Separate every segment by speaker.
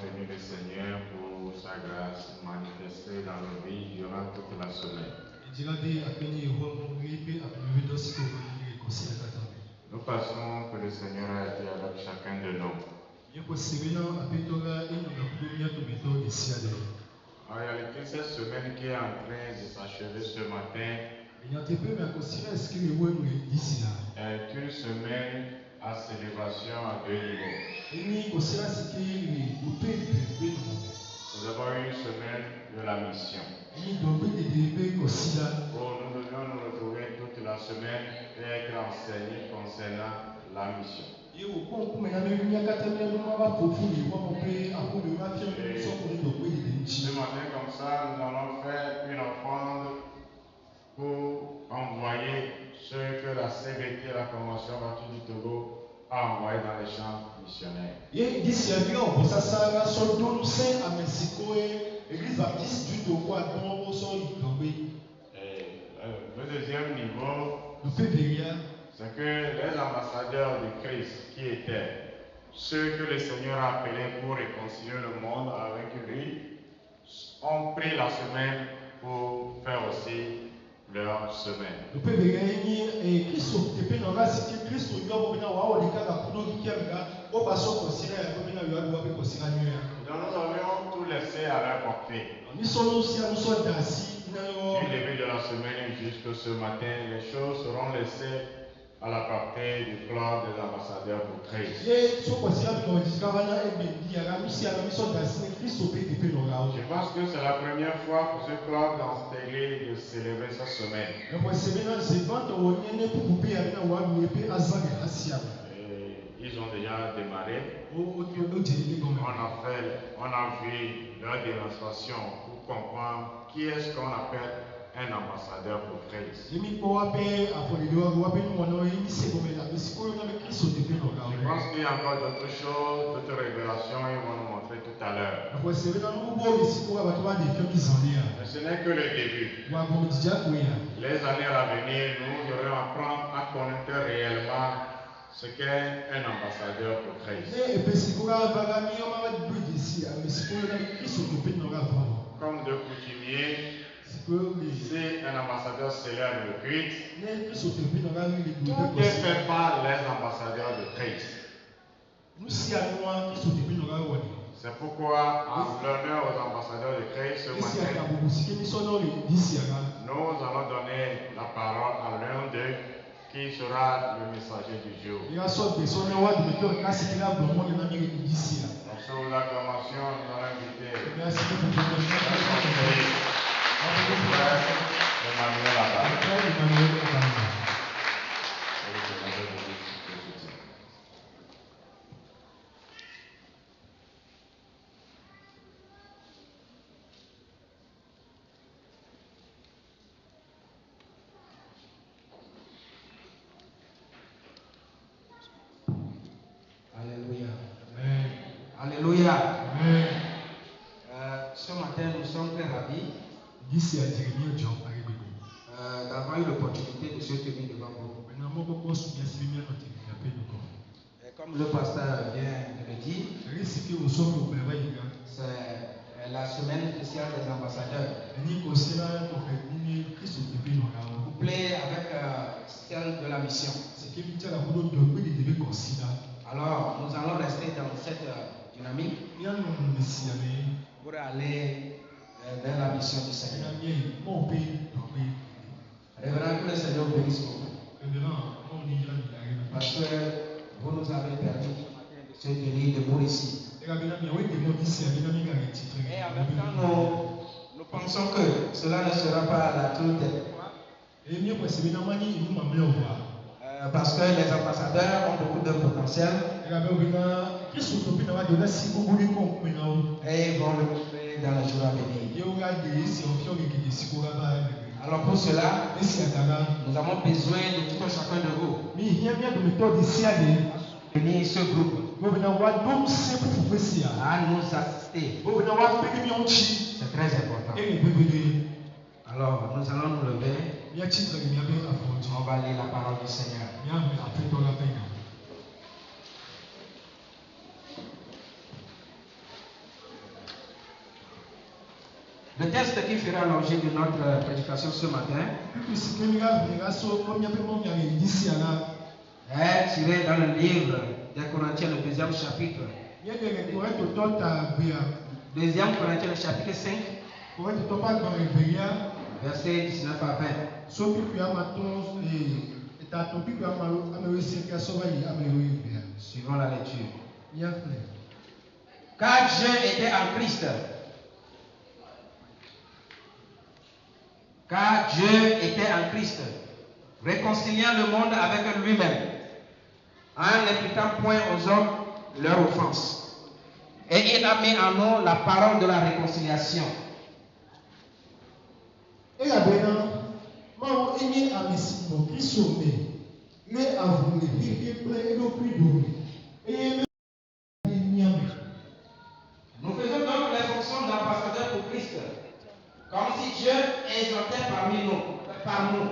Speaker 1: bénir le Seigneur pour sa grâce manifestée dans nos vies durant toute la semaine. Nous passons que le Seigneur a été avec chacun de nous. En réalité, cette semaine qui est en train de s'achever ce matin est une semaine à célébration à deux niveaux. Nous avons eu une semaine de la mission. Nous devions nous retrouver toute la semaine et être enseignés concernant la mission. Ce matin, comme ça, nous allons faire une offrande pour envoyer ce que la CBT, la Convention Baptiste du Togo, a envoyé dans les champs missionnaires. Le deuxième niveau, c'est que les ambassadeurs de Christ qui étaient ceux que le Seigneur a appelés pour réconcilier le monde avec lui, ont pris la semaine pour faire aussi leur semaine. Nous avions tout laissé à leur portée. Du début de la semaine jusqu'à ce matin, les choses seront laissées à la portée du club des ambassadeurs pour Christ. Je pense que c'est la première fois pour ce club d'Anstélé de célébrer sa semaine. Ils ont déjà démarré. On a vu leur démonstration pour comprendre qui est-ce qu'on appelle un ambassadeur pour Christ. Je pense qu'il y a encore d'autres choses, d'autres révélations, ils vont nous montrer tout à l'heure. Mais ce n'est que le début. Les années à venir, nous devrons apprendre à connaître réellement ce qu'est un ambassadeur pour Christ. Comme de coutumier, si un ambassadeur célèbre le culte, tout est fait par les ambassadeurs de Christ. C'est pourquoi, en l'honneur aux ambassadeurs de Christ, ce matin, nous allons donner la parole à l'un d'eux qui sera le messager du jour. Sous l'acclamation, nous allons inviter Emmanuel Abba.
Speaker 2: Alléluia. Alléluia. Ce matin, nous sommes très ravis d'avoir eu l'opportunité de se tenir devant vous. Et comme le pasteur vient de le dire, c'est la semaine spéciale des ambassadeurs. Couplée avec celle de la mission. Alors, nous allons rester dans cette dynamique pour aller vers la mission du Seigneur. Révérend, que le Seigneur bénisse beaucoup. Parce que vous nous avez permis de se tenir debout ici. Et en même temps, nous pensons que cela ne sera pas la toute. Parce que les ambassadeurs ont beaucoup de potentiel. Et ils vont le montrer dans les jours à venir. Alors pour cela, nous avons besoin de tout un chacun de vous. Venir ce groupe à nous assister. C'est très important. Alors nous allons nous lever. On va lire la parole du Seigneur. Le texte qui fera l'objet de notre prédication ce matin est tiré dans le livre des Corinthiens, le 2e chapitre. 2e Corinthiens, le chapitre 5, versets 19 à 20. Suivons la lecture. Car Dieu était en Christ. Car Dieu était en Christ, réconciliant le monde avec lui-même, en n'imputant point aux hommes leur offense. Et il a mis en nous la parole de la réconciliation. Nous faisons donc les fonctions d'ambassadeurs pour Christ, comme si Dieu exaltait par nous.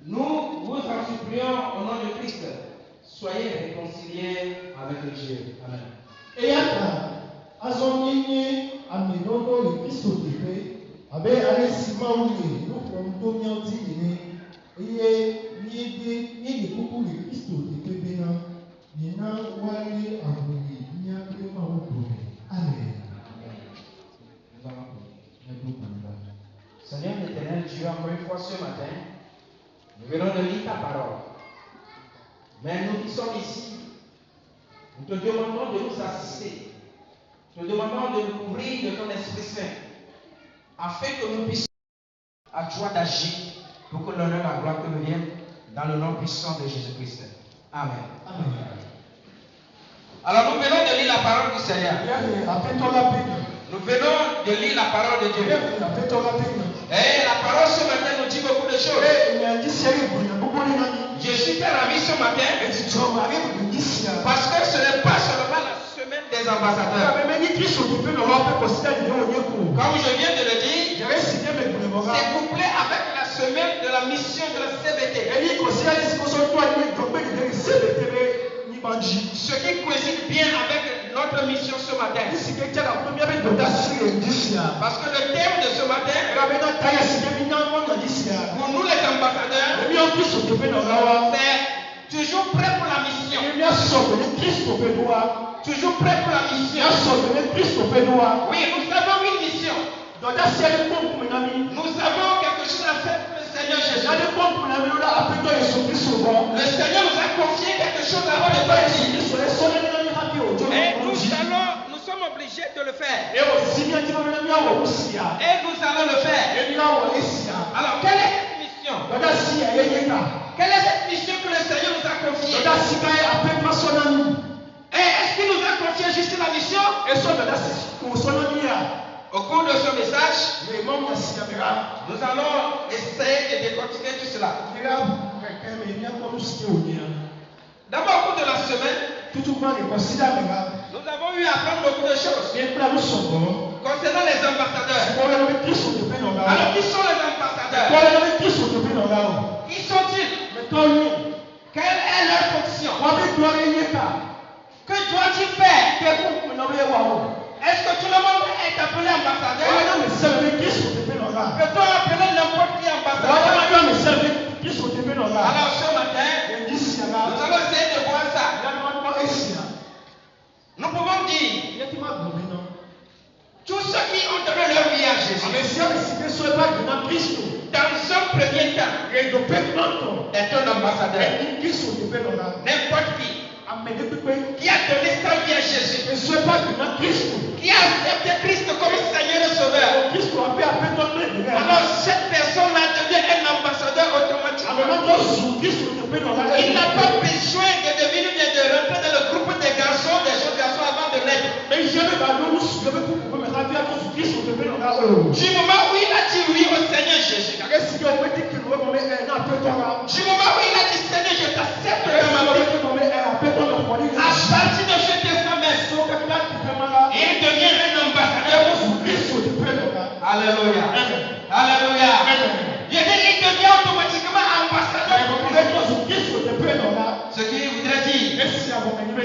Speaker 2: Nous vous en supplions au nom de Christ, soyez réconciliés avec Dieu. Amen. Seigneur l'Éternel Dieu, encore une fois ce matin, nous venons de lire ta parole. Mais nous qui sommes ici, nous te demandons de nous assister. Nous te demandons de nous couvrir de ton Esprit Saint, afin que nous puissions à toi d'agir pour que l'honneur et la gloire te reviennent dans le nom puissant de Jésus-Christ. Amen. Amen. Alors nous venons de lire la parole du Seigneur. Nous venons de lire la parole de Dieu. Et la parole ce matin nous dit beaucoup de choses. Je suis très ravi ce matin parce que ce n'est pas seulement la semaine des ambassadeurs. Comme je viens de le dire, c'est couplé avec la semaine de la mission de la CBT. Ce qui coïncide bien avec notre mission ce matin. Parce que le thème de ce matin, pour nous les ambassadeurs, c'est toujours prêt pour la mission. Toujours prêt pour la mission. Oui, nous avons une mission. Nous avons quelque chose à faire pour le Seigneur Jésus. Le Seigneur nous a confié quelque chose avant de partir. Et nous sommes obligés de le faire. Et nous allons le faire. Alors, quelle est cette mission? Quelle est cette mission que le Seigneur nous a confiée? Et est-ce qu'il nous a confié juste la mission? Au cours de ce message, nous allons essayer de décortiquer tout cela. D'abord, au cours de la semaine, nous avons eu à apprendre beaucoup de choses concernant les ambassadeurs. Alors, qui sont les ambassadeurs? Qui sont-ils? Quelle est leur fonction? Que doit-il faire? Est-ce que tout le monde est appelé ambassadeur? Peut-on appeler n'importe qui ambassadeur? Alors ce matin, nous allons essayer de voir ça. Nous pouvons dire tous ceux qui ont donné leur vie à Jésus dans un premier temps est un ambassadeur. N'importe qui a donné sa vie à Jésus, qui a accepté Christ comme Seigneur et Sauveur, alors cette personne-là devient un ambassadeur automatiquement. Il n'a pas besoin de devenir, de rentrer dans le groupe des garçons, des jeunes garçons avant de naître. Du moment où il a dit oui au Seigneur Jésus, du moment où il a dit Seigneur, je t'accepte dans ma vie, à partir de cet instant même, il devient un ambassadeur. Alléluia. Alléluia. Il devient automatiquement ambassadeur. Ce qui voudrait dire,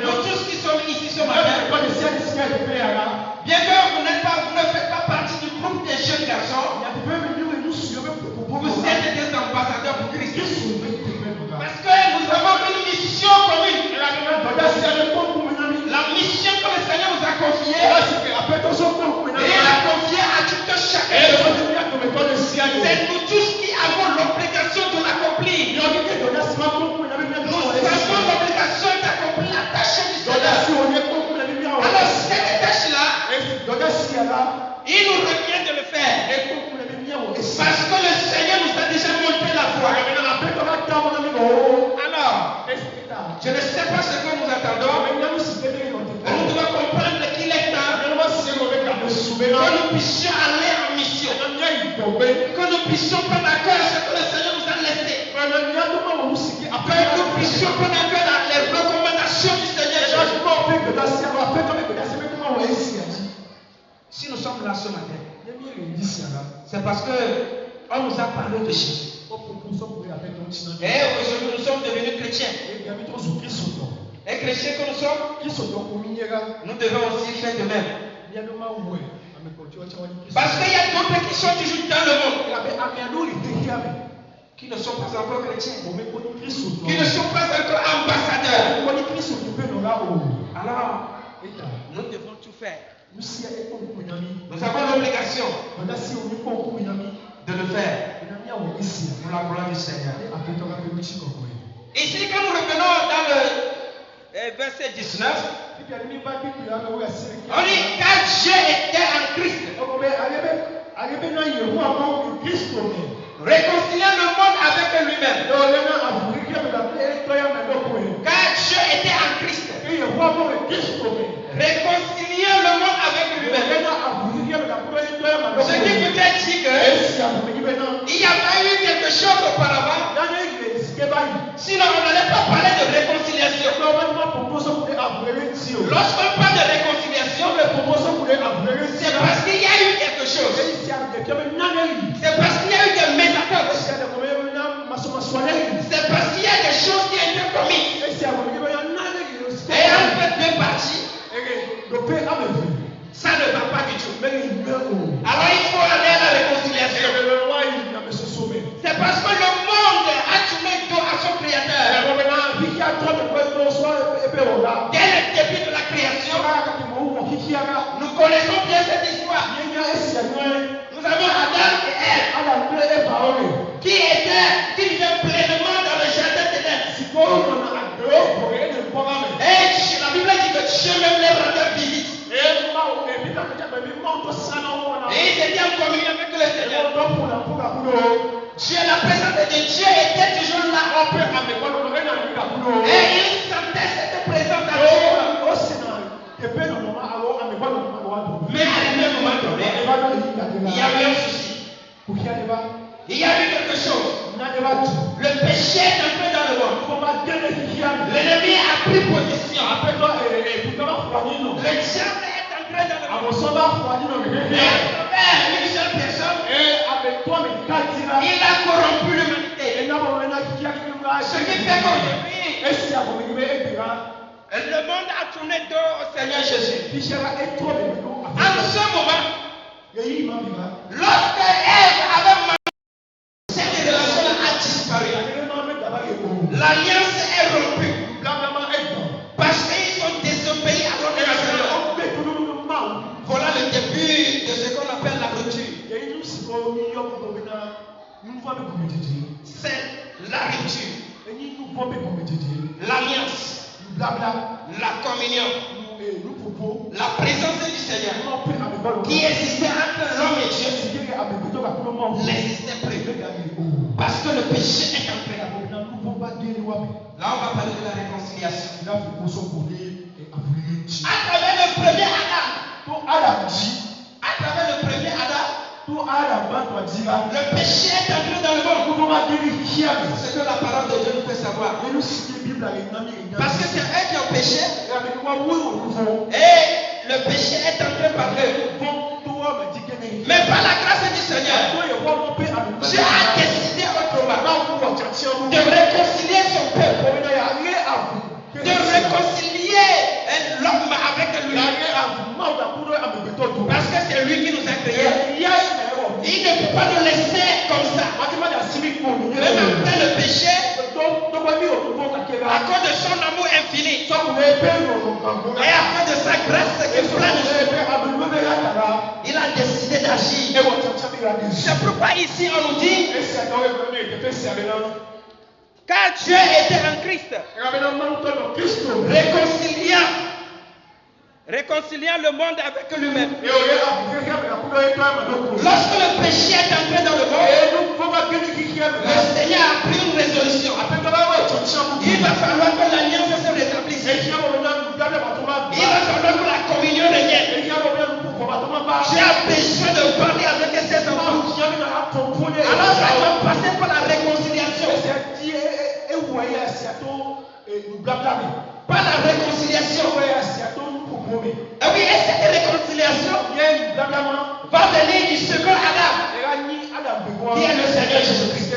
Speaker 2: nous tous qui sommes ici ce matin, bien que vous ne faites pas partie du groupe des jeunes, Il nous revient de le faire. Parce que le Seigneur nous a déjà montré la voie. Alors, je ne sais pas ce que nous attendons. Nous devons comprendre qu'il est temps que nous puissions aller en mission. Que nous puissions prendre à cœur ce que le Seigneur nous a laissé. Que nous puissions prendre à cœur les recommandations du Seigneur Jésus. Si nous sommes là ce matin, c'est parce que on nous a parlé de Jésus. Et aujourd'hui nous sommes devenus chrétiens. Et chrétiens que nous sommes, nous devons aussi faire de même. Parce qu'il y a d'autres qui sont toujours dans le monde, qui ne sont pas encore chrétiens, qui ne sont pas encore ambassadeurs. Alors, nous devons tout faire. Nous avons l'obligation de le faire pour la gloire du Seigneur. Ici, quand nous revenons dans le verset 19, on dit car Dieu était en Christ, réconciliant le monde avec lui-même. Car Dieu était en Christ, réconciliant le monde avec lui-même. Ce qui veut dire qu'il y a pas eu quelque chose auparavant. Sinon, on n'allait pas parler de réconciliation. Lorsqu'on parle de réconciliation, c'est parce qu'il y a eu quelque chose. C'est parce qu'il y a eu des mésententes. C'est parce qu'il y a des choses qui ont été commises. Et entre deux parties, ça ne va pas du tout. Alors il faut aller à la réconciliation. C'est parce que le monde a tourné le dos à son créateur. Dès le début de la création, nous connaissons bien cette histoire. Nous avons Adam et Ève qui vivaient pleinement dans le jardin d'Éden. Et la Bible dit que Dieu même les rendait visite. Et ils étaient en communion avec le Seigneur. Dieu, la présence de Dieu était toujours là. Et ils sentaient cette présence de Dieu. Mais à un moment donné, il y a eu un souci. Il y a eu quelque chose. Le péché est entré dans le monde. L'ennemi a pris position. Le diable est entré dans le monde. Et à travers une seule personne, il a corrompu l'humanité. Ce qui fait qu'aujourd'hui, le monde a tourné dos au Seigneur Jésus. En ce moment, lorsque Ève avait mangé, cette relation a disparu. L'alliance est rompue. Parce qu'ils sont désobéis à l'ordre du Seigneur. Voilà le début de ce qu'on appelle la rupture. C'est la rupture. L'alliance. La communion. La présence du Seigneur qui existait entre l'homme et Dieu n'existait plus. Parce que le péché est entré. Là, on va parler de la réconciliation. À travers le premier Adam. À travers le premier Adam, le péché est entré dans le monde. C'est ce que la parole de Dieu nous fait savoir. Parce que c'est eux qui ont péché. Et le péché est entré par eux. Mais par la grâce du Seigneur, Dieu a décidé autrement de réconcilier son peuple. De réconcilier l'homme avec lui. Parce que c'est lui qui nous a créés. Il ne peut pas nous laisser comme ça. Même après le péché, à cause de son amour infini, et à cause de sa grâce qui plane sur nous, il a décidé d'agir. C'est pourquoi ici on nous dit car Dieu était en Christ, réconciliant réconciliant le monde avec lui-même. Lorsque le péché est entré dans le monde, le Seigneur a pris une résolution. Il va falloir que l'alliance se rétablisse. Il va falloir que la communion revienne. J'ai besoin de parler avec ses enfants. Alors ça va passer par la réconciliation. Par la réconciliation. Et oui, et cette réconciliation va venir du second Adam, qui est le Seigneur Jésus-Christ.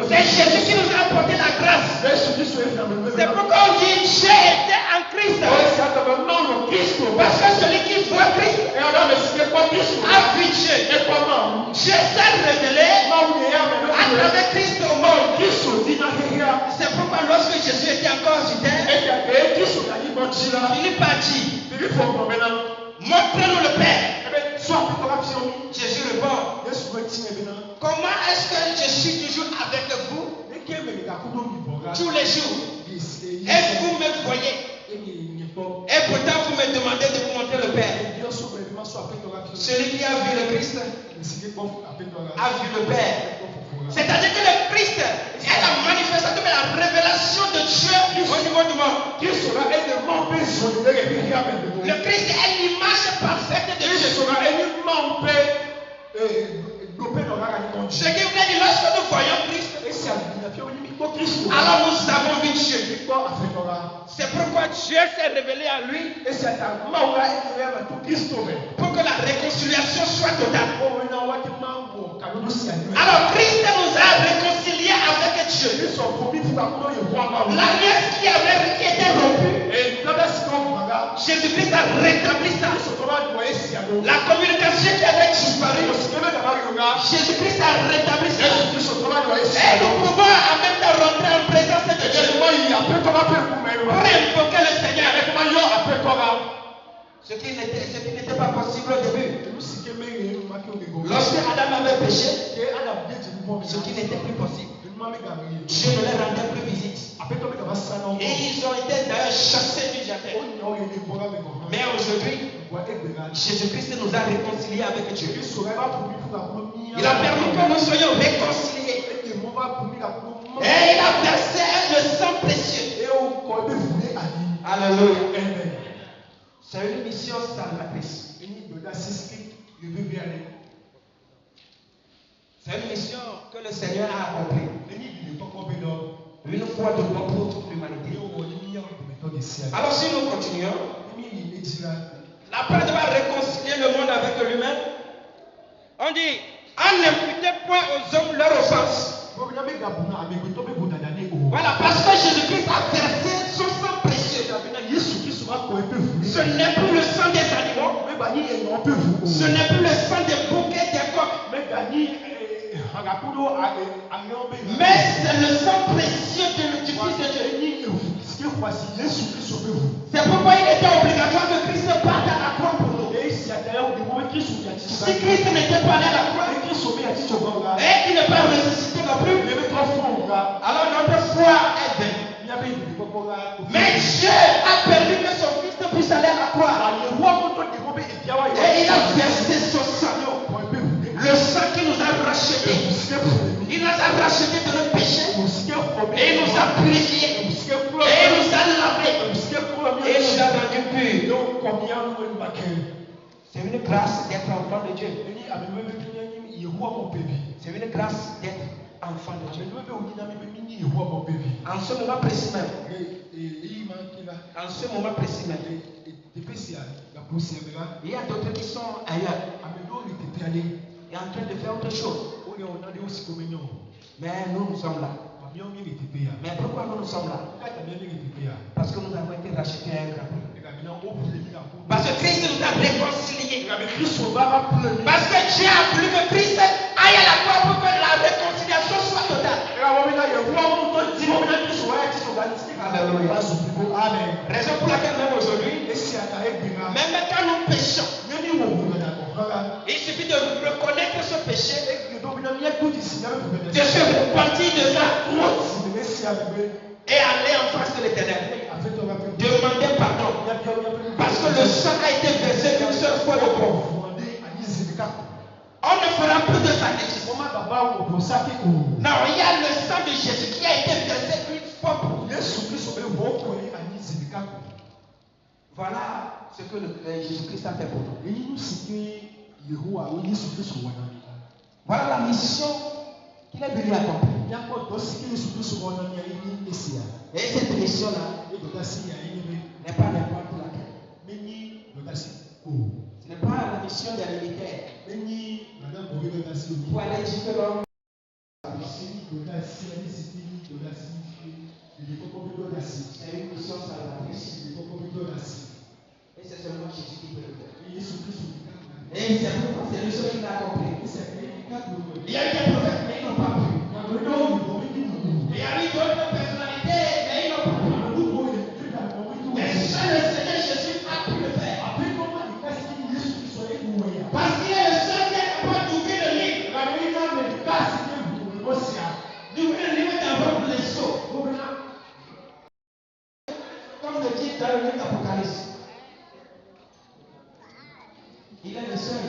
Speaker 2: C'est Jésus qui nous a apporté la grâce. C'est pourquoi on dit j'ai été en Christ. Parce que celui qui voit Christ a vu Dieu. Dieu s'est révélé à travers Christ au monde. C'est pourquoi lorsque Jésus était encore sur terre, Philippe a dit, montrez-nous le Père. Jésus répond, comment est-ce que je suis toujours avec vous tous les jours et vous me voyez et pourtant vous me demandez de vous montrer le Père? Celui qui a vu le Christ a vu le Père. C'est-à-dire que le Christ est la manifestation de la révélation de Dieu au niveau du monde. Le Christ est l'image parfaite de Dieu. Ce qui veut dire, lorsque nous voyons Christ, alors nous avons vu Dieu. C'est pourquoi Dieu s'est révélé à lui pour que la réconciliation soit totale. Alors Christ nous a réconciliés avec Dieu. L'alliance qui était rompue, Jésus-Christ a rétabli ça. La communication qui avait disparu, Jésus-Christ a rétabli ça. Et nous pouvons en même temps rentrer en présence de Dieu pour invoquer le Seigneur. Ce qui n'était pas possible au début. Lorsque Adam avait péché, ce qui n'était plus possible, Dieu ne leur rendait plus visite. Et ils ont été d'ailleurs chassés du jardin. Mais aujourd'hui, Jésus-Christ nous a réconciliés avec Dieu. Il a permis que nous soyons réconciliés. Et il a versé le sang précieux. Alléluia. C'est une mission salvatrice. C'est une mission que le Seigneur a accomplie. Une fois de bon pour toute l'humanité. Alors si nous continuons, après devoir réconcilier le monde avec lui-même, on dit, en n'imputez point aux hommes leur offense. Voilà, parce que Jésus-Christ a versé son sang précieux. Ce n'est plus le sang des animaux. Ce n'est plus le sang des bouquets des coqs. Mais c'est le sang précieux du Fils de Dieu. C'est pourquoi il était obligatoire que Christ parte à la croix pour nous. Si Christ n'était pas allé à la croix et qu'il n'est pas ressuscité non plus, alors notre foi est vaine. Mais Dieu a permis que son Fils puisse aller à la croix. Et il a versé son sang. Le sang qui nous a rachetés. Il nous a rachetés de nos péchés. Et il nous a purifiés. Et il nous a lavés. Et il nous a rendus purs. C'est une grâce d'être enfant de Dieu. C'est une grâce d'être enfant de Dieu. En ce moment précis même. En ce moment précis même. Il y a d'autres qui sont ailleurs. Et en train de faire autre chose. Mais nous sommes là. Mais pourquoi nous sommes là? Parce que nous avons été rachetés à un grand prix. Parce que Christ nous a réconciliés. Parce que Dieu a voulu que Christ aille à la croix pour que la réconciliation soit totale. Alléluia. Raison pour laquelle même aujourd'hui, même quand nous péchons, il suffit de reconnaître ce péché, de se repentir de ça et aller en face de l'Éternel. Demander pardon. Parce Parce que le sang a été versé une seule fois de pauvre. On ne fera plus de sacrifice. Non, il y a le sang de Jésus qui a été versé une fois pour tous. Voilà ce que Jésus-Christ a fait pour nous. Voilà la mission qu'il est venu accomplir. Et cette mission-là n'est pas n'importe laquelle. Ce n'est pas la mission des militaires. Pour aller différents. C'est une mission salvatrice. Et c'est seulement Jésus qui peut le faire. Et c'est pourquoi c'est lui seul qui l'a accompli. Il y a eu des prophètes, mais ils n'ont pas pu. Il y a eu d'autres personnalités, mais ils n'ont pas pu. Mais seul le Seigneur Jésus a pu le faire. Parce qu'il est le seul qui est capable d'ouvrir le livre. D'ouvrir le livre d'enveloppe les sceaux. Comme le dit dans le livre d'Apocalypse. Il est le seul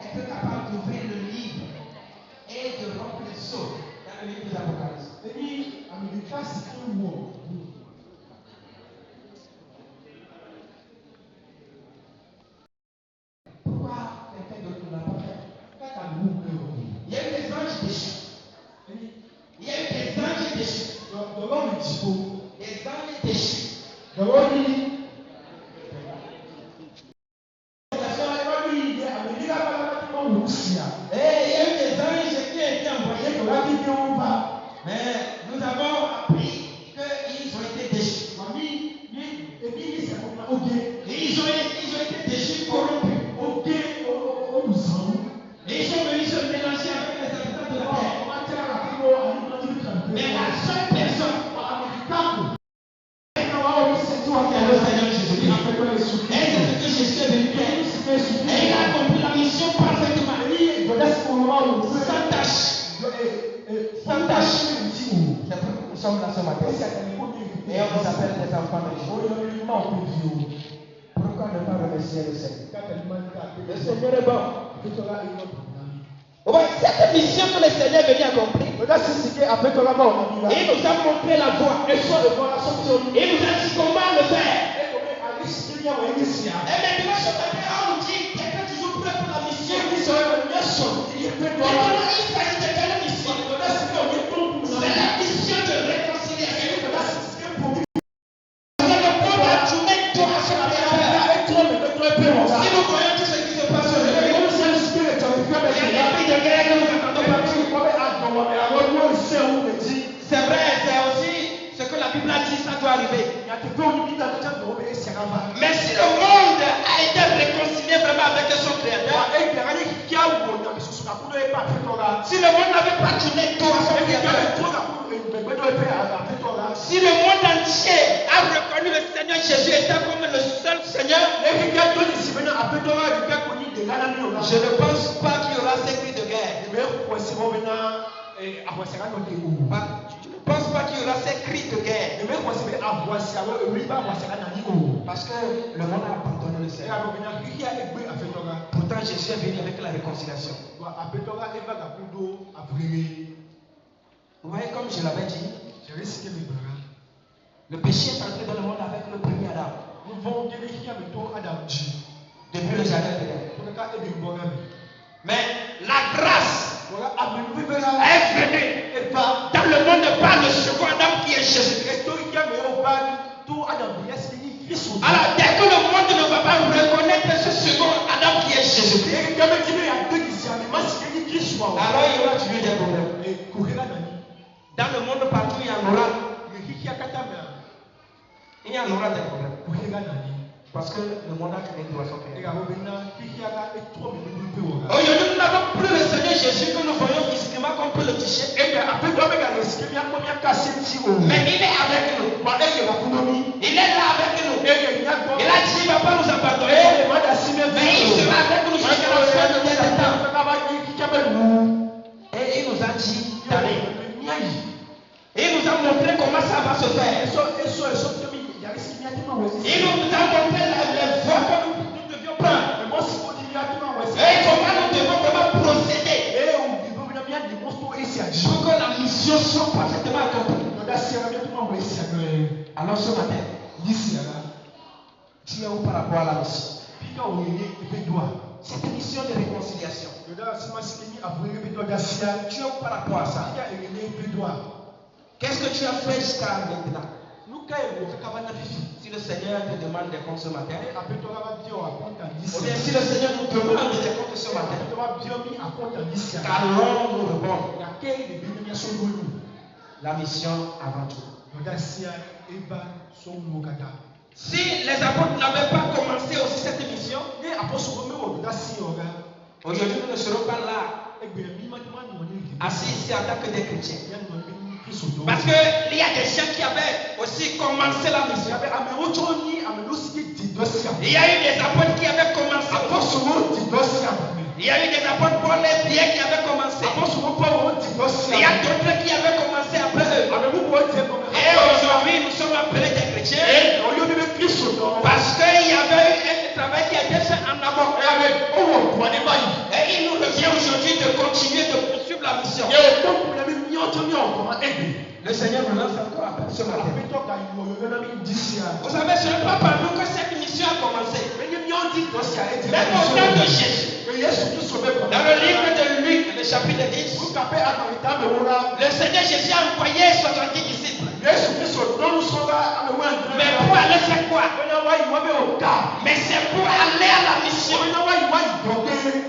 Speaker 2: être capable d'ouvrir le livre et de rompre les sceaux dans le livre d'Apocalypse. Pourquoi quelqu'un d'autre ne l'a pas fait? Il y a eu des anges déchus. Il y a eu des anges déchus. Des anges déchus. Et il y a eu des anges qui ont été envoyés. Mais nous avons appris qu'ils ont été déchus. Ils ont été déchus, corrompus. Et ils sont venus se mélanger avec les habitants de la terre. Mais la seule personne c'est le Seigneur Jésus-Christ. Et c'est ce que Jésus est venu faire. Et il a accompli la mission parfaitement. Sans tâche. Sans tâche. Nous sommes là ce matin. Et on nous appelle des enfants de Dieu. Pourquoi ne pas remercier le Seigneur? Le Seigneur est bon. Cette mission que le Seigneur est venu accomplir, il nous a montré la voie. Il nous a dit comment le faire. Et maintenant, ce matin, on nous dit quelqu'un toujours prêt pour la mission. Maintenant, il s'agit de quelle mission? C'est la mission de réconciliation. C'est le peuple à tourner tout à son frère. Si nous voyons tout ce qui se passe aujourd'hui, il y a des pays de guerre que nous entendons partout. C'est vrai, c'est aussi ce que la Bible a dit, ça doit arriver. Mais si le monde a été réconcilié vraiment avec son Créateur, si le monde n'avait pas tourné tout à son Créateur, si le monde entier a reconnu le Seigneur Jésus étant comme le seul Seigneur, je ne pense pas qu'il y aura ces cris de guerre. Je ne pense pas qu'il y aura ces cris de guerre. Parce que le monde a abandonné le Seigneur. Pourtant Jésus est venu avec la réconciliation. Vous voyez, comme je l'avais dit, le péché est entré dans le monde avec le premier Adam. Depuis le jardin d'Éden. Mais la grâce est venue dans le monde par le second Adam qui est Jésus-Christ. Alors dès que le monde ne va pas reconnaître ce second Adam qui est Jésus-Christ, alors il y aura toujours des problèmes. Dans le monde partout il y en aura. Il y en aura des problèmes. Parce que le monde a créé doit s'opérer. Aujourd'hui, nous n'avons plus le Seigneur Jésus que nous voyons physiquement qu'on peut le toucher. Mais il est avec nous. Il est là avec nous. Il a dit qu'il ne va pas nous abandonner. Mais il sera avec nous jusqu'à la fin de temps. Et il nous a dit d'aller. Et il nous a montré comment ça va se faire. Il nous a montré les voies Tu es où par rapport à la mission? Cette mission de réconciliation. Tu es où par rapport à ça? Qu'est-ce que tu as fait jusqu'à maintenant? Si le Seigneur te demande des comptes ce matin, ou bien si le Seigneur nous demande des comptes ce matin, qu'allons nous répondre? La mission avant tout. Si les apôtres n'avaient pas commencé aussi cette mission, aujourd'hui nous ne serons pas là, assis ici en tant que des chrétiens. Parce qu'il y a des gens qui avaient aussi commencé la mission. Il y a eu des apôtres qui avaient commencé. Il y a eu des apôtres Paul et Pierre qui avaient commencé. Il y a d'autres qui avaient commencé après eux. Et aujourd'hui, nous sommes appelés des chrétiens. Parce qu'il y avait eu un travail qui a été fait en amont. Et il nous revient aujourd'hui de continuer de poursuivre la mission. Le Seigneur nous lance encore appel ce matin. Vous savez, ce n'est pas par nous que cette mission a commencé. Même au temps de Jésus. Dans le livre de Luc, le chapitre 10, le Seigneur Jésus a envoyé 70 disciples. Mais pour aller faire quoi? Mais c'est pour aller à la mission.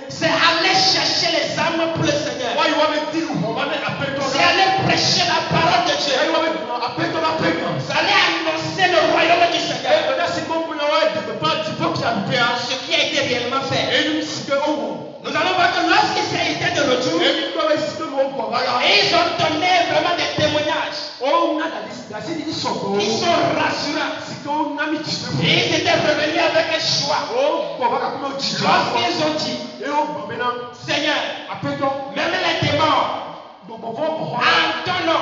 Speaker 2: C'est aller chercher les âmes pour le Seigneur. C'est aller prêcher la parole de Dieu. C'est aller annoncer le royaume du Seigneur. Ce qui a été réellement fait. Nous allons voir que lorsqu'ils étaient de retour, ils ont donné vraiment des témoignages qui sont rassurants. Et ils étaient revenus avec un choix. Lorsqu'ils ont dit, Seigneur, même les démons en ton nom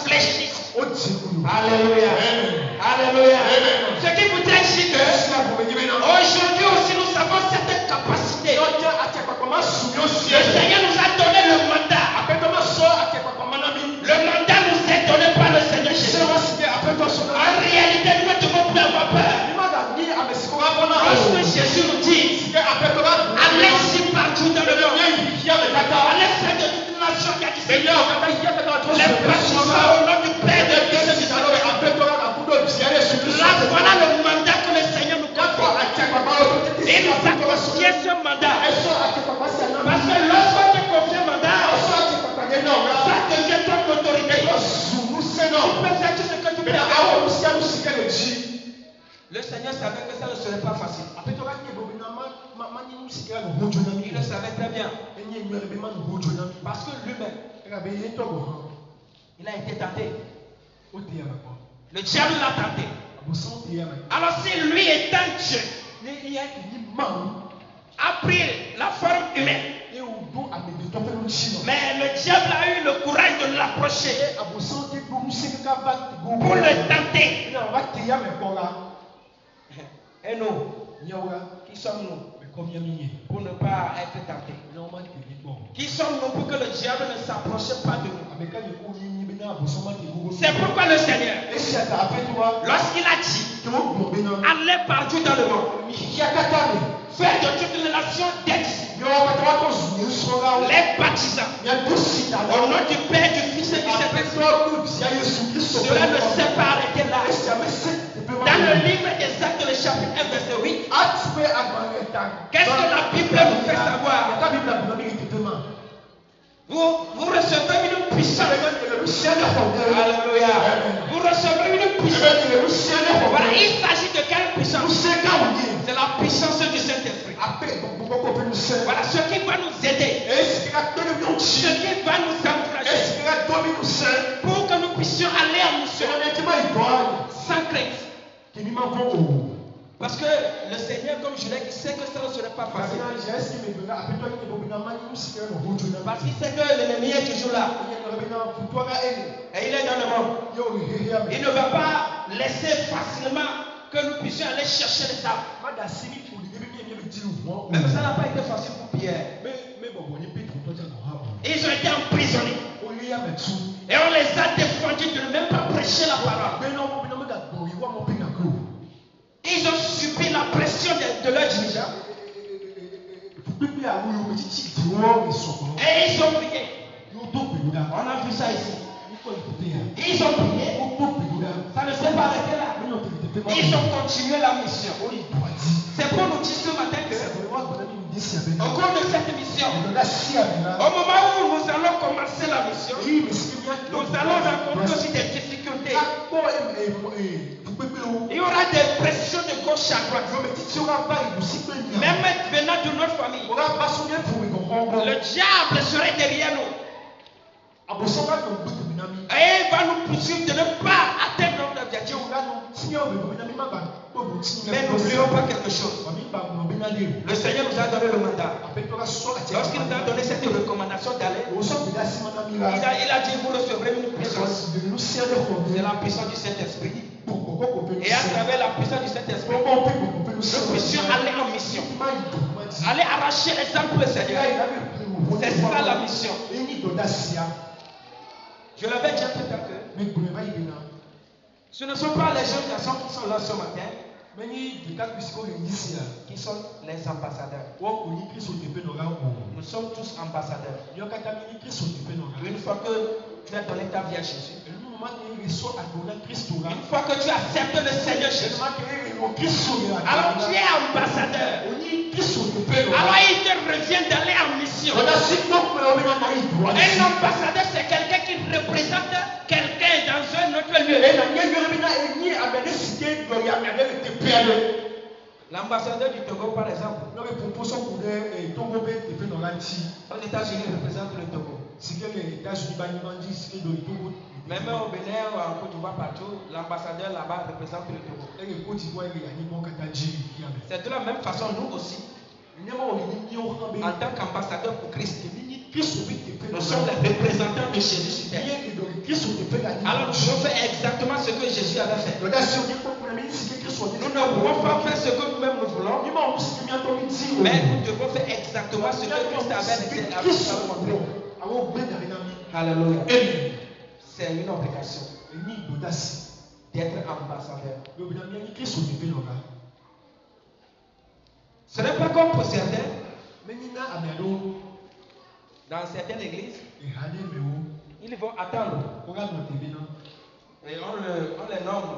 Speaker 2: fléchissent. Alléluia. Alléluia. Ce qui voudrait dire que aujourd'hui aussi nous avons cette capacité. Le Seigneur nous a donné le mandat. Le mandat nous est donné par le Seigneur Jésus. En réalité, nous ne devons plus avoir peur. Lorsque Jésus nous dit, allez-y partout dans le monde, allez faire de toute nation qui a dit Seigneur, les baptisants au nom du Père, de Fils et du Saint-Esprit. Là, voilà le mandat que le Seigneur nous confie. Et nous a confié ce mandat. Parce que lorsqu'on te confie un mandat, ça devient ton autorité. Tu peux faire tout ce que tu peux. Le Seigneur savait que ça ne serait pas facile. Il le savait très bien. Parce que lui-même, il a été tenté. Le diable l'a tenté. Alors si lui étant Dieu a pris la forme humaine, mais le diable a eu le courage de l'approcher pour le tenter. Et nous, qui sommes-nous pour ne pas être tentés? Qui sommes-nous pour que le diable ne s'approche pas de nous? C'est pourquoi le Seigneur, lorsqu'il a dit, allez partout dans le monde, faire de toutes les nations des disciples, les baptisants, au nom du Père, du Fils et du Saint-Esprit. Cela ne s'est pas arrêté là. Dans le livre des Actes, le chapitre 1, verset 8, qu'est-ce que la Bible nous fait savoir? Vous recevez une puissance. Alléluia. Vous recevez une puissance. Voilà, il s'agit de quelle puissance? C'est la puissance du Saint-Esprit. Voilà ce qui va nous aider. Ce qui va nous encourager. Pour que nous puissions aller à mission sans crainte. Parce que le Seigneur, comme je l'ai dit, sait que ça ne serait pas facile. Parce qu'il sait que l'ennemi est toujours là. Et il est dans le monde. Il ne va pas laisser facilement que nous puissions aller chercher les âmes. Même ça n'a pas été facile pour Pierre. Ils ont été emprisonnés. Et on les a défendus de ne même pas prêcher la parole. Ils ils ont subi la pression de leur dirigeant. Et ils ont prié. On a vu ça ici. Ils ont prié. Ça ne s'est pas arrêté là. Ils ont continué la mission. C'est pour nous dire ce matin que au cours de cette mission, au moment où nous allons commencer la mission, nous allons rencontrer aussi des difficultés. Il y aura des pressions de gauche à droite. Même venant de notre famille, le diable serait derrière nous. Et il va nous poursuivre de ne pas atteindre notre objectif. Mais n'oublions pas quelque chose. Le Seigneur nous a donné le mandat. Lorsqu'il nous a donné cette recommandation d'aller, il a dit vous recevrez une puissance. C'est la puissance du Saint-Esprit. Et à travers la puissance du Saint-Esprit, nous puissions aller en mission. Aller arracher les âmes pour le Seigneur. C'est ça la mission. Je l'avais dit tout à l'heure. Ce ne sont pas les jeunes garçons qui sont là ce matin, qui sont les ambassadeurs. Nous sommes tous ambassadeurs. Une fois que tu as donné ta vie à Jésus, une fois que tu acceptes le Seigneur Jésus, alors tu es ambassadeur. Alors il te revient d'aller en mission. Un ambassadeur, c'est quelqu'un qui représente quelqu'un dans un autre lieu. L'ambassadeur du Togo, par exemple, aux États-Unis, représente le Togo. Même au Bénin ou en Côte d'Ivoire, partout, l'ambassadeur là-bas représente le Togo. C'est de la même façon, nous aussi, en tant qu'ambassadeur pour Christ, nous sommes les représentants de Jésus sur terre. Alors nous devons faire exactement ce que Jésus avait fait. Nous ne pouvons pas faire ce que nous-mêmes nous voulons, mais nous devons faire exactement ce que Christ avait montré. Alléluia. C'est une obligation d'être ambassadeur. Ce n'est pas comme pour certains. Dans certaines églises, ils vont attendre. Et on les nomme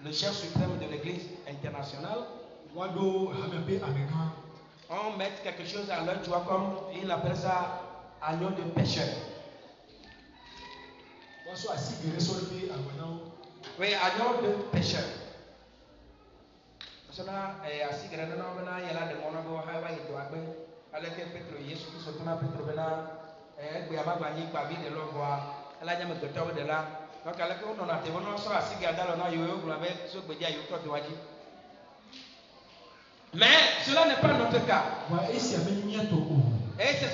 Speaker 2: le chef suprême de l'église internationale. On met quelque chose à leur joie comme il appelle ça agneau de pécheur. Oui, agneau de pécheur. Alors que Petro Yesu Christ tona Petro bena egbe amagbanyi gbabi de logoa ela nyame gbeto de la donc alors que on a te wono so asigi adalo na yo glo avec so gbedia yo to de waji. Mais cela n'est pas notre cas. Et c'est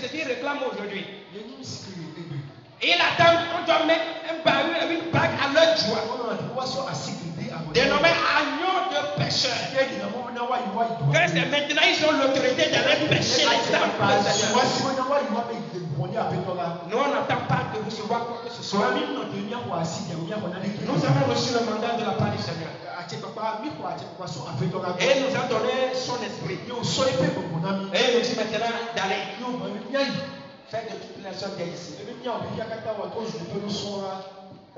Speaker 2: ce qu'il réclame aujourd'hui. Il attend qu'on doit mettre une bague à leur joie. Dénommé agneau de pécheur. Que c'est maintenant ils ont l'autorité d'aller pécher les âmes. Nous on n'attend pas de recevoir quoi que ce soit. Nous avons reçu le mandat de la part du Seigneur. Et il nous a donné son esprit. Et il nous dit maintenant d'aller faire de toutes les choses ici.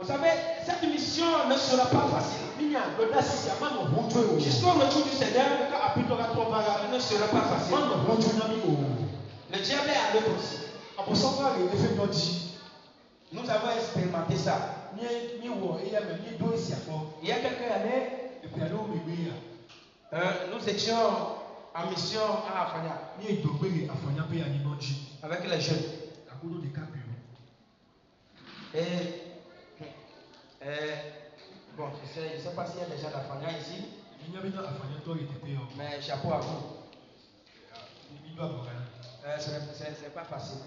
Speaker 2: Vous savez, cette mission ne sera pas facile. Jusqu'au retour du Seigneur, ne sera pas facile. Le diable est à l'œuvre aussi. Nous avons expérimenté ça. Il y a quelques années, nous étions en mission à Afanya avec les jeunes. Bon, je ne sais pas s'il y a des gens d'Afanya ici, mais chapeau à vous. C'est pas facile.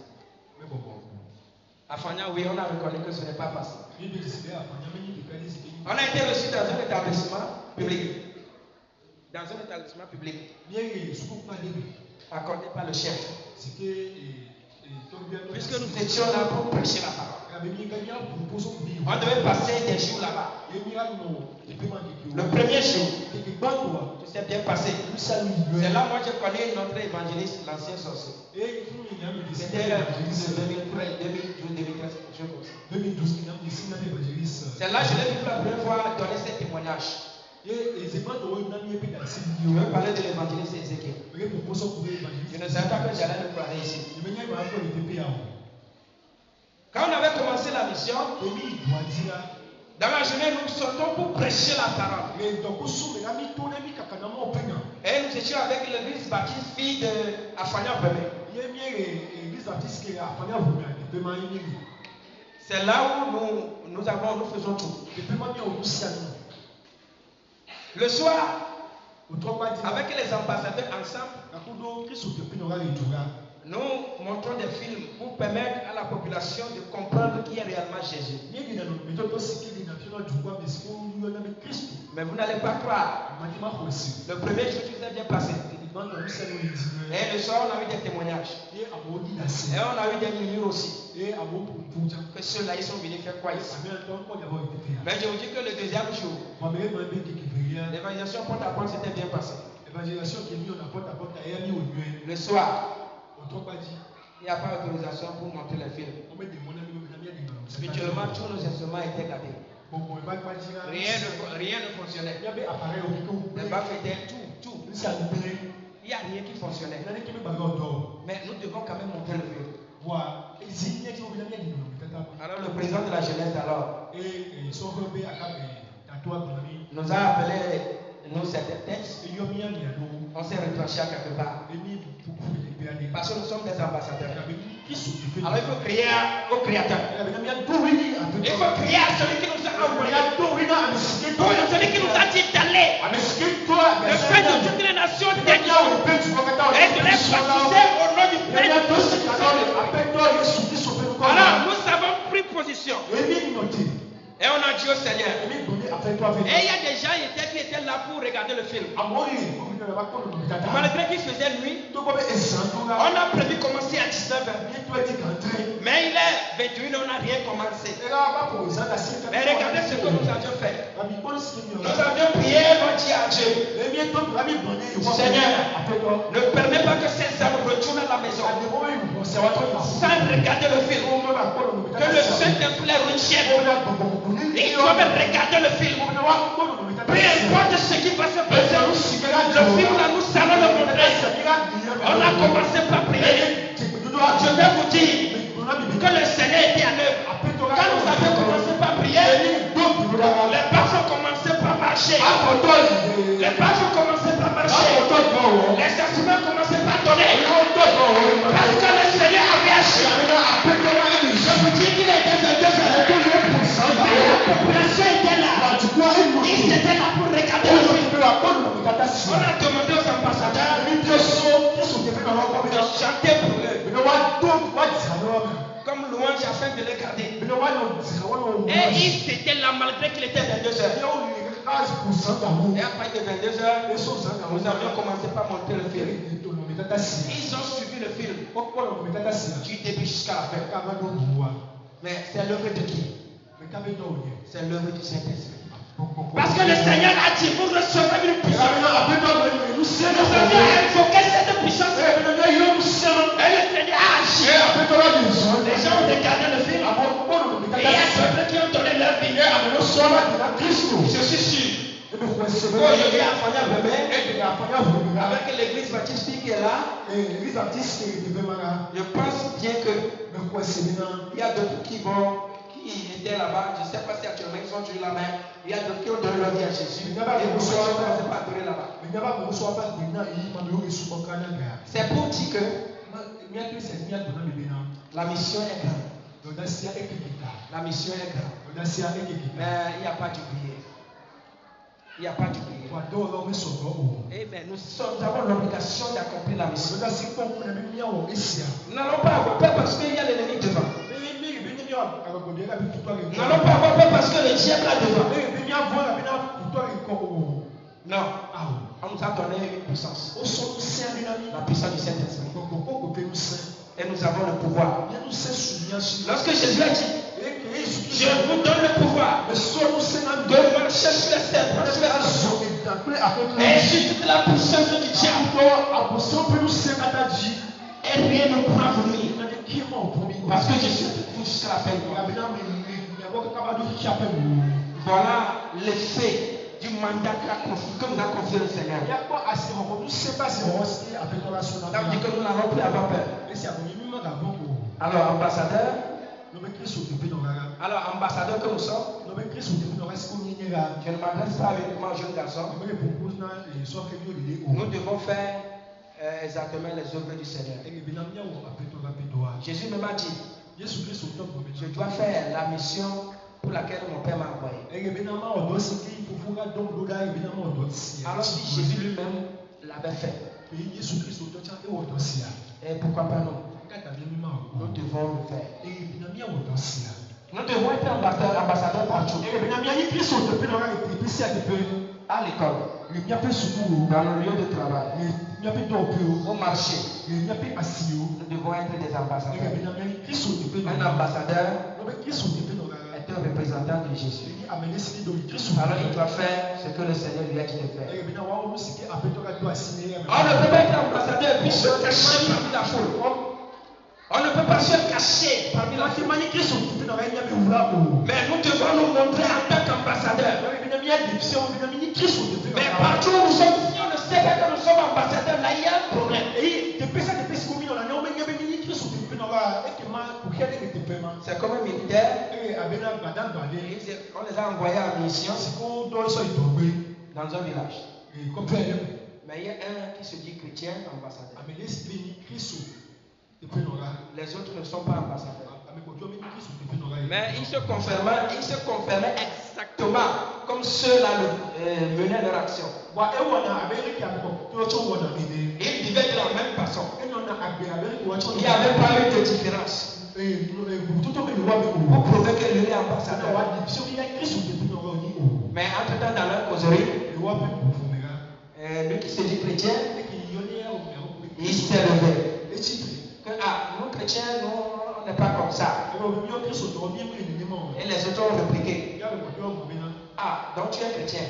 Speaker 2: Afanya, oui, on a reconnu que ce n'est pas facile. On a été reçu dans un établissement public. Accordé par le chef. Puisque nous étions là pour prêcher la parole. On devait passer des jours là-bas. Le premier jour, tout s'est bien passé. C'est là moi j'ai connu notre évangéliste, l'ancien sorcier. C'était 2012. C'est là que je l'ai vu pour la première fois donner ce témoignage. Je vais parler de l'évangéliste Ézéchiel. Je ne savais pas que j'allais le parler ici. Quand on avait commencé la mission, dans la journée, nous sortons pour prêcher la parole. Et nous étions avec l'église baptiste fille de Afania Bemé. C'est là où nous faisons tout. Le soir, avec les ambassadeurs ensemble, nous montrons des films pour permettre à la population de comprendre qui est réellement Jésus. Mais vous n'allez pas croire. Le premier jour, tout s'est bien passé. Et le soir, on a eu des témoignages. Et on a eu des murmures aussi. Que ceux-là, ils sont venus faire quoi ici? Mais je vous dis que le deuxième jour, l'évangélisation porte à porte s'était bien passée. Le soir, il n'y a pas d'autorisation pour montrer les films. Spirituellement, tous nos instruments étaient gardés. Rien ne fonctionnait. Les baffes étaient tout. Il n'y a rien qui fonctionnait. Mais nous devons quand même montrer le film. Alors le président de la jeunesse nous a appelé certains textes. On s'est retranché à quelque part. Parce que nous sommes des ambassadeurs. Alors il faut crier au Créateur. Il faut crier à celui qui nous a envoyés. Celui qui nous a dit d'aller. Le fait de toutes les nations d'Égypte. Et de les baptiser au nom du Père. Alors nous avons pris position. Et on a dit au Seigneur. Et il y a des gens qui étaient là pour regarder le film. Malgré qu'il faisait nuit, on a prévu commencer à 19h. Mais il est 21h, on n'a rien commencé. Mais regardez ce que nous avions fait. Nous avions prié, nous dit à Dieu. Seigneur, ne permets pas que ces hommes retournent à la maison sans regarder le film. Que le Saint-Esprit les retienne. Ils doivent regarder le film. Peu importe ce qui va se passer, le film là, nous allons le montrer. On a commencé par prier. Je vais vous dire que le Seigneur était à l'œuvre. Quand nous avions commencé par prier, les pages ont commencé par marcher. Les pages ont commencé par marcher. Les instruments ont commencé par donner. Parce que le Seigneur avait agi. Je vous dis qu'il était de Dieu. La population était là. Ils étaient là pour regarder le film. On a demandé aux ambassadeurs de chanter pour eux. Comme louange afin de les garder. Et ils étaient là malgré qu'il était 22h. Et après de 22h, nous avions commencé par monter le film. Ils ont suivi le film du début jusqu'à la fin. Mais c'est l'œuvre de qui? C'est l'œuvre du Saint-Esprit. Parce que le Seigneur a dit, vous recevrez une puissance. Nous avions invoqué cette puissance. Et le Seigneur a agi. Les gens ont regardé le film. Et il y a ceux qui ont donné leur vie. Je suis sûr. Aujourd'hui à Afania Bemé, avec l'église baptiste qui est là, je pense bien que il y a d'autres qui étaient là-bas. Je ne sais pas si actuellement ils sont toujours là-bas. Il y a d'autres qui ont donné leur vie à Jésus. Et nous sommes pas adorer là-bas. C'est pour dire que la mission est grande. La mission est grande. Mais il n'y a pas d'oublier. Il n'y a pas d'oublier. Amen. Nous avons l'obligation d'accomplir la mission. Nous n'allons pas avoir peur parce qu'il y a l'ennemi devant. Nous n'allons pas avoir peur parce que le diable est devant. Non. On On nous a donné une puissance. La puissance du Saint-Esprit. Et nous avons le pouvoir. Lorsque Jésus a dit, je vous donne le pouvoir de marcher sur les serpents, sur les scorpions, et sur toute la puissance du diable. Et rien ne pourra vous nuire. Parce que je suis avec vous jusqu'à la fin du monde. Voilà l'effet du mandat que nous a confié le Seigneur. Ça veut dire que nous n'avons plus à avoir peur. Alors, ambassadeur. Alors, ambassadeur que nous sommes, je ne m'adresse pas uniquement aux jeunes garçons. Nous devons faire exactement les œuvres du Seigneur. Jésus me m'a dit, je dois faire la mission pour laquelle mon Père m'a envoyé. Alors si Jésus lui-même l'avait fait, et pourquoi pas nous? Nous devons le faire. Nous devons être ambassadeurs partout. À l'école, dans le lieu de travail, au marché, nous devons être des ambassadeurs. Un ambassadeur est un représentant de Jésus. Alors il doit faire ce que le Seigneur lui a dit de faire. On ne peut pas être ambassadeur puis se cacher parmi la foule. On ne peut pas se cacher parmi la foule. Mais nous devons nous montrer en tant qu'ambassadeurs. Mais partout où nous sommes, si on ne sait pas que nous sommes ambassadeurs, là il y a un problème. C'est comme un militaire. On les a envoyés en mission dans un village. Mais il y a un qui se dit chrétien ambassadeur. Les autres ne sont pas ambassadeurs. Mais ils se confirmaient exactement comme ceux-là menaient leur action. Ils vivaient de la même façon. Il n'y avait pas eu de différence. Pour prouver que lui est ambassadeur. Mais entre-temps, dans leur causerie, lui qui se dit chrétien, il s'est levé. Nous chrétiens, nous, on n'est pas comme ça. Et les autres ont répliqué. Donc tu es chrétien.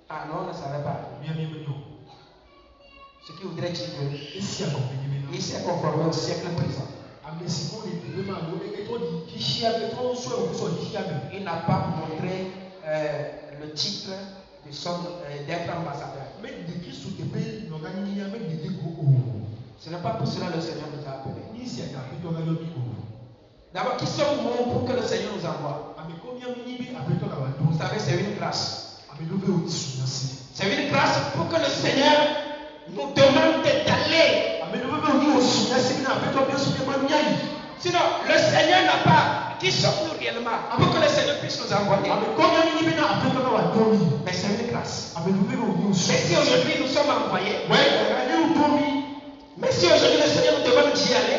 Speaker 2: Non, on ne savait pas. Ce qui voudrait dire qu'il s'est conformé au siècle présent. Il n'a pas montré le titre d'être ambassadeur. Ce n'est pas pour cela que le Seigneur nous a appelés. D'abord, qui sommes-nous pour que le Seigneur nous envoie? Vous savez, c'est une grâce. C'est une grâce pour que le Seigneur nous demande d'aller. Sinon, le Seigneur n'a pas. Qui sommes-nous réellement pour que le Seigneur puisse nous envoyer? Mais c'est une grâce. Mais si aujourd'hui nous sommes envoyés, mais si aujourd'hui le Seigneur nous demande d'y aller,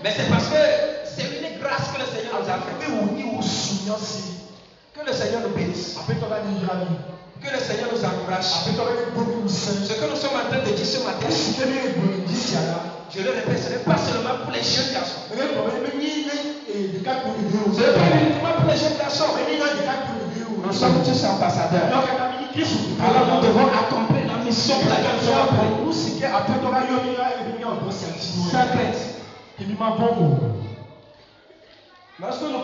Speaker 2: mais c'est parce que c'est une grâce que le Seigneur nous a fait. Que le Seigneur nous bénisse. Que le Seigneur nous encourage. Ce que nous sommes en train de dire ce matin, je le répète, ce n'est pas seulement pour les jeunes garçons. Ce n'est pas uniquement pour les jeunes garçons. Nous sommes tous ambassadeurs. Alors nous devons accomplir la mission pour laquelle nous sommes appelés. Sans crainte. Lorsque nous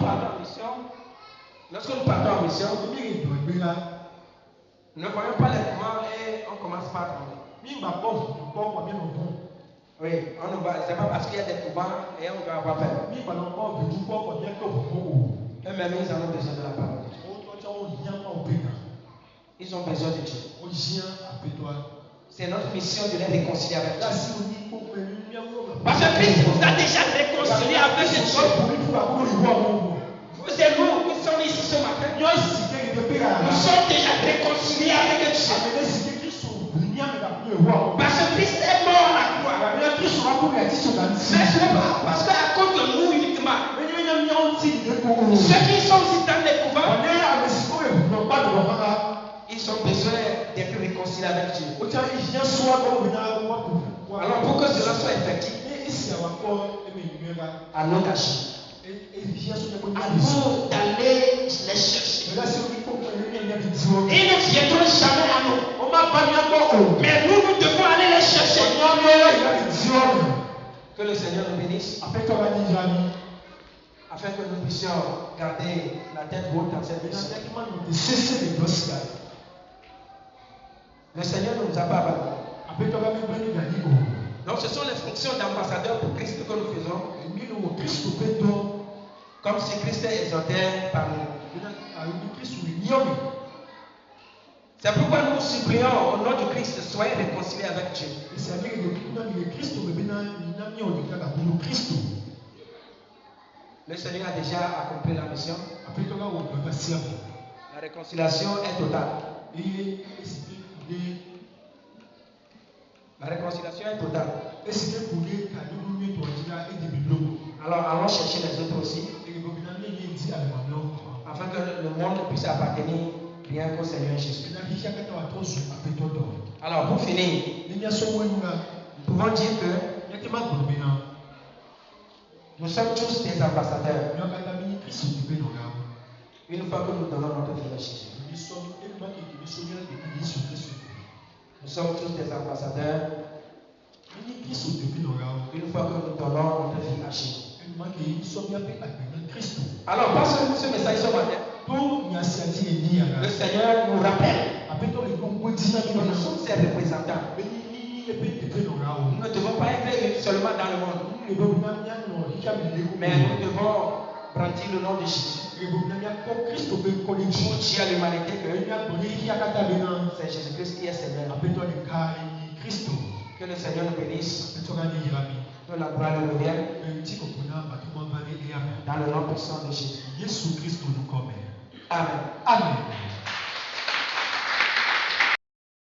Speaker 2: partons en mission, ne voyons pas les courants et on commence par trembler. Oui, c'est pas parce qu'il y a des courants et on doit avoir peur. Eux-mêmes, ils en ont besoin de la parole. Ils ont besoin de Dieu. C'est notre mission de les réconcilier avec Dieu. Parce que Christ vous a déjà réconcilié avec Dieu. Vous et nous qui sommes ici ce matin, nous sommes déjà réconciliés avec Dieu. Parce que Christ est mort à la croix. Mais ce n'est pas parce qu'à cause de nous uniquement, ceux qui sont ici dans les couvents, ils besoin d'être réconcilié avec Dieu. Alors pour que cela soit effectif, à nous d'agir. À nous d'aller les chercher. Ils ne viendront jamais à nous. Mais nous devons aller les chercher. Que le Seigneur nous bénisse. Afin que nous puissions garder la tête haute dans cette mission. Le Seigneur ne nous a pas abandonnés. Donc ce sont les fonctions d'ambassadeur pour Christ que nous faisons. Comme si Christ est exalté par nous. C'est pourquoi nous supplions au nom de Christ, soyez réconciliés avec Dieu. Le Seigneur a déjà accompli la mission. La réconciliation est totale. La réconciliation est totale. Alors allons chercher les autres aussi. Afin que le monde puisse appartenir bien qu'au Seigneur Jésus. Alors pour finir, nous pouvons dire que nous sommes tous des ambassadeurs. Une fois que nous donnons notre vie à Jésus. Nous sommes tous des ambassadeurs. Une fois que nous donnons notre vie à Jésus. Alors, parce que ce message ce matin, le Seigneur nous rappelle que nous sommes ses représentants. Nous ne devons pas être seulement dans le monde, mais nous devons brandir le nom de Jésus. Pour dire à l'humanité que c'est Jésus-Christ qui est Seigneur. Que le Seigneur nous bénisse. Que la gloire nous revienne. Dans le nom puissant de Jésus. Amen.
Speaker 3: Amen.